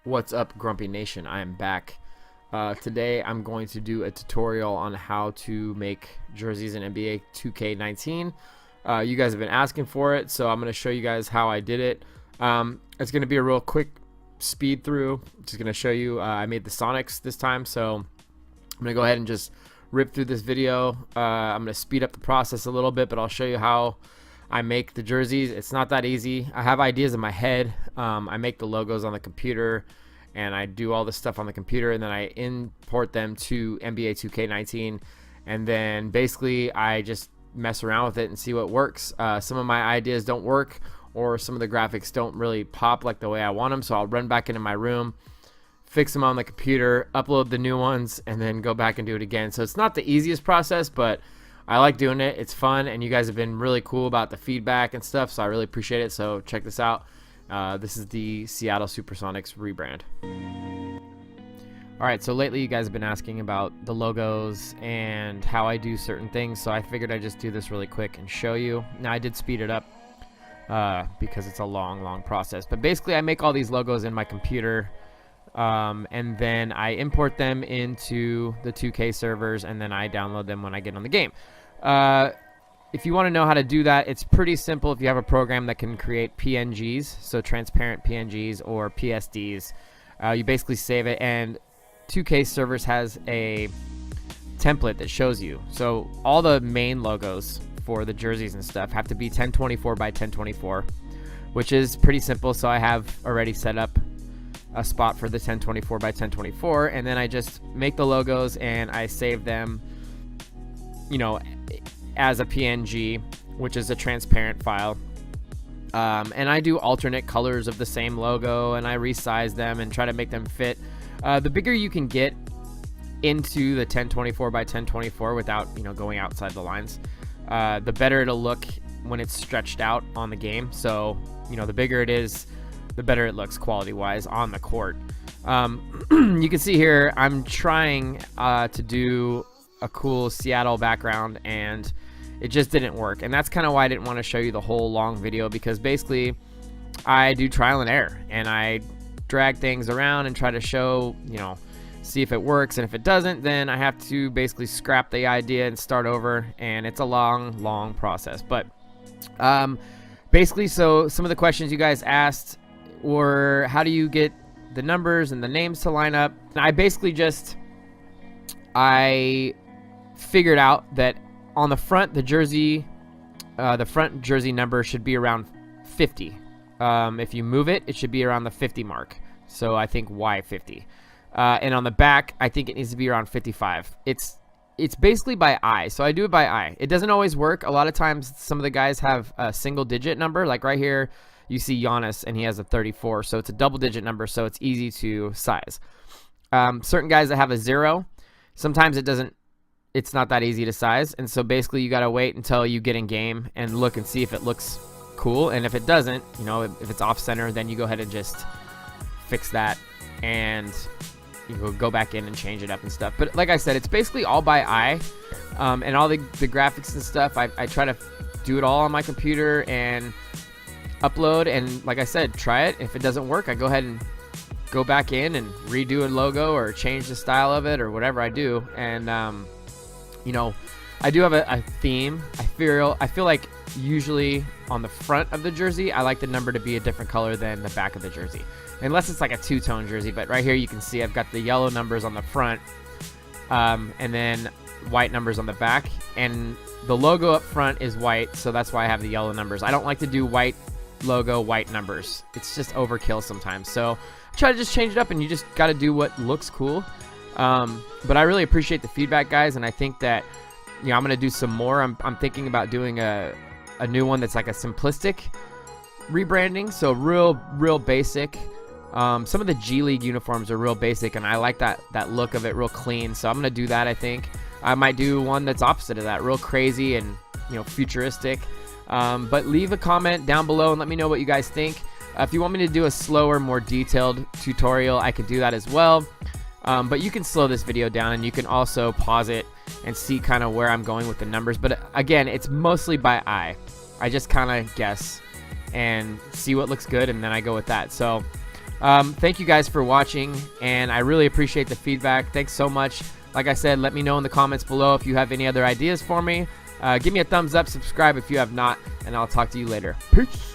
What's up, Grumpy Nation? I am back. Today I'm going to do a tutorial on how to make jerseys in NBA 2K19. You guys have been asking for it, so I'm going to show you guys how I did it. It's going to be a real quick speed through. Just going to show you I made the Sonics this time, so I'm going to go ahead and just rip through this video. I'm going to speed up the process a little bit, but I'll show you how I make the jerseys. It's not that easy. I have ideas in my head. I make the logos on the computer, and I do all this stuff on the computer, and then I import them to NBA 2K19, and then basically I just mess around with it and see what works. Some of my ideas don't work, or some of the graphics don't really pop like the way I want them, so I'll run back into my room, fix them on the computer, upload the new ones, and then go back and do it again. So it's not the easiest process, but I like doing it. It's fun, and you guys have been really cool about the feedback and stuff, so I really appreciate it. So check this out. This is the Seattle Supersonics rebrand. Alright, so lately you guys have been asking about the logos and how I do certain things, so I figured I'd just do this really quick and show you. Now, I did speed it up because it's a long process, but basically I make all these logos in my computer, and then I import them into the 2K servers, and then I download them when I get on the game. If you want to know how to do that, it's pretty simple. If you have a program that can create PNGs, so transparent PNGs or PSDs, you basically save it, and 2K servers has a template that shows you. So all the main logos for the jerseys and stuff have to be 1024 by 1024, which is pretty simple. So I have already set up a spot for the 1024 by 1024, and then I just make the logos and I save them, you know, as a PNG, which is a transparent file. And I do alternate colors of the same logo, and I resize them and try to make them fit. The bigger you can get into the 1024 by 1024 without, you know, going outside the lines, the better it'll look when it's stretched out on the game. So, you know, the bigger it is, the better it looks quality-wise on the court. You can see here I'm trying to do a cool Seattle background, and it just didn't work. And that's kind of why I didn't want to show you the whole long video, because basically I do trial and error, and I drag things around and try to show, you know, see if it works, and if it doesn't, then I have to basically scrap the idea and start over, and it's a long process. But basically, so some of the questions you guys asked were, how do you get the numbers and the names to line up? And I basically just figured out that on the front, the front jersey number should be around 50. If you move it, it should be around the 50 mark. So I think Y50. And on the back, I think it needs to be around 55. It's basically by eye. So I do it by eye. It doesn't always work. A lot of times, some of the guys have a single-digit number. Like right here, you see Giannis, and he has a 34. So it's a double-digit number, so it's easy to size. Certain guys that have a 0, sometimes it's not that easy to size, and so basically you got to wait until you get in game and look and see if it looks cool. And if it doesn't, you know, if it's off center, then you go ahead and just fix that, and you go back in and change it up and stuff. But like I said, it's basically all by eye, and all the graphics and stuff, I try to do it all on my computer and upload, and like I said, try it. If it doesn't work, I go ahead and go back in and redo a logo or change the style of it or whatever I do. And you know, I do have a theme. I feel like usually on the front of the jersey, I like the number to be a different color than the back of the jersey, unless it's like a two-tone jersey. But right here you can see I've got the yellow numbers on the front, and then white numbers on the back, and the logo up front is white, so that's why I have the yellow numbers. I don't like to do white logo, white numbers. It's just overkill sometimes, so I try to just change it up, and you just got to do what looks cool. But I really appreciate the feedback, guys, and I think that, you know, I'm gonna do some more. I'm thinking about doing a new one that's like a simplistic rebranding, so real basic. Some of the G League uniforms are real basic, and I like that look of it, real clean. So I'm gonna do that. I think I might do one that's opposite of that, real crazy and, you know, futuristic. But leave a comment down below and let me know what you guys think. If you want me to do a slower, more detailed tutorial, I could do that as well. But you can slow this video down, and you can also pause it and see kind of where I'm going with the numbers. But again, it's mostly by eye. I just kind of guess and see what looks good, and then I go with that. So Thank you guys for watching, and I really appreciate the feedback. Thanks so much. Like I said, let me know in the comments below if you have any other ideas for me. Give me a thumbs up, subscribe if you have not, and I'll talk to you later. Peace.